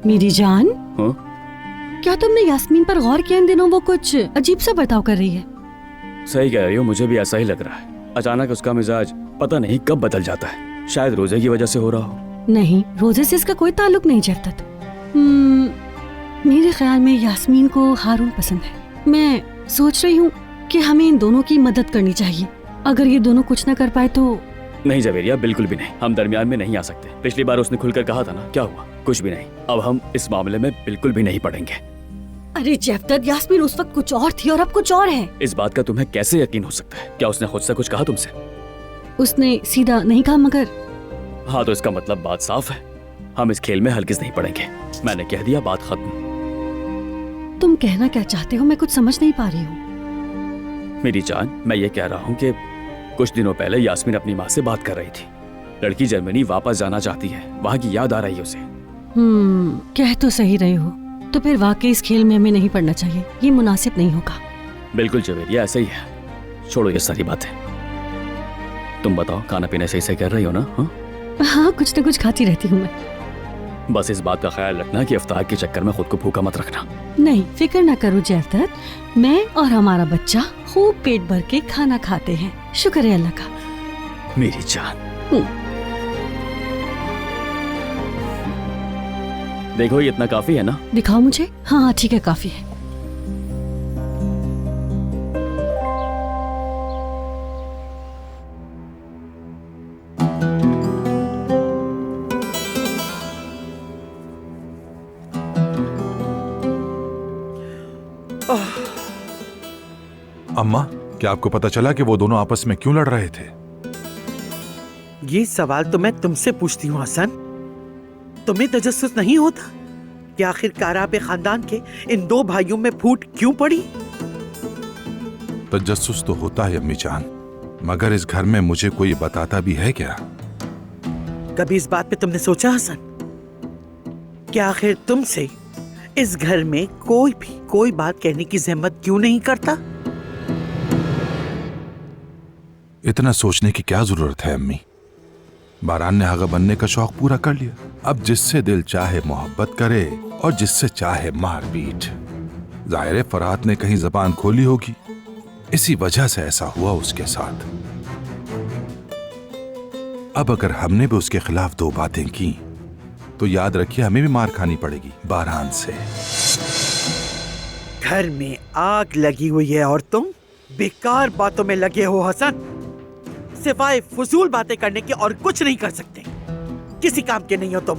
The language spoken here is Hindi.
मेरी जान, हाँ? क्या तुमने यास्मीन पर गौर किया इन दिनों? वो कुछ अजीब सा बर्ताव कर रही है। सही कह रही हो, मुझे भी ऐसा ही लग रहा है। अचानक उसका मिजाज पता नहीं कब बदल जाता है। शायद रोजे की वजह से हो रहा हो। नहीं, रोजे से इसका कोई ताल्लुक नहीं जफ्तत। मेरे ख्याल में यास्मीन को हारून पसंद है। मैं सोच रही हूँ कि हमें इन दोनों की मदद करनी चाहिए। अगर ये दोनों कुछ न कर पाए तो। नहीं जवेरिया, बिल्कुल भी नहीं। हम दरमियान में नहीं आ सकते। पिछली बार उसने खुलकर कहा था ना, क्या हुआ? कुछ भी नहीं। अब हम इस मामले में बिल्कुल भी नहीं पड़ेंगे। अरे जफ्तत, यास्मीन उस वक्त कुछ और थी और अब कुछ और है। इस बात का तुम्हें कैसे यकीन हो सकता है? क्या उसने खुद से कुछ कहा तुमसे? उसने सीधा नहीं कहा, मगर हाँ, तो इसका मतलब बात साफ है। हम इस खेल में हरगिज नहीं पड़ेंगे। मैंने कह दिया, बात खत्म। तुम कहना क्या चाहते हो? मैं कुछ समझ नहीं पा रही हूँ। मेरी जान, मैं ये कह रहा हूँ कि कुछ दिनों पहले यास्मीन अपनी माँ से बात कर रही थी। लड़की जर्मनी वापस जाना चाहती है। वहाँ की याद आ रही है उसे। कह तो सही रहे हो। तो फिर वाकई इस खेल में हमें नहीं पड़ना चाहिए। ये मुनासिब नहीं होगा। बिल्कुल जवेरिया, ऐसा ही है। छोड़ो ये सारी बातें। तुम बताओ, खाना पीना सही से कर रही हो ना? हाँ, कुछ न कुछ खाती रहती हूँ मैं। बस इस बात का ख्याल रखना कि इफ्तार के चक्कर में खुद को भूखा मत रखना। नहीं, फिक्र न करो जफ्तत। मैं और हमारा बच्चा खूब पेट भर के खाना खाते हैं। शुक्र है अल्लाह का। मेरी जान, देखो ये इतना काफी है ना? दिखाओ मुझे। हाँ ठीक है, काफी है। अम्मा, क्या आपको पता चला कि वो दोनों आपस में क्यों लड़ रहे थे? ये सवाल तो मैं तुमसे पूछती हूँ हसन। तुम्हें तजस्सुस नहीं होता कि आखिरकार आप खानदान के इन दो भाइयों में फूट क्यों पड़ी? तजस्सुस तो होता है अम्मी जान, मगर इस घर में मुझे कोई बताता भी है क्या? कभी इस बात पे तुमने सोचा हसन कि आखिर तुमसे इस घर में कोई बात कहने की जहमत क्यों नहीं करता? इतना सोचने की क्या जरूरत है अम्मी? बारान ने आगा बनने का शौक पूरा कर लिया। अब जिससे दिल चाहे मोहब्बत करे और जिससे चाहे मारपीट। जाहिर है फरहात ने कहीं जबान खोली होगी, इसी वजह से ऐसा हुआ उसके साथ। अब अगर हमने भी उसके खिलाफ दो बातें की तो याद रखिए हमें भी मार खानी पड़ेगी बारान से। घर में आग लगी हुई है और तुम बेकार बातों में लगे हो हसन। सिवाय फजूल बातें करने के और कुछ नहीं कर सकते। किसी काम के नहीं हो तुम।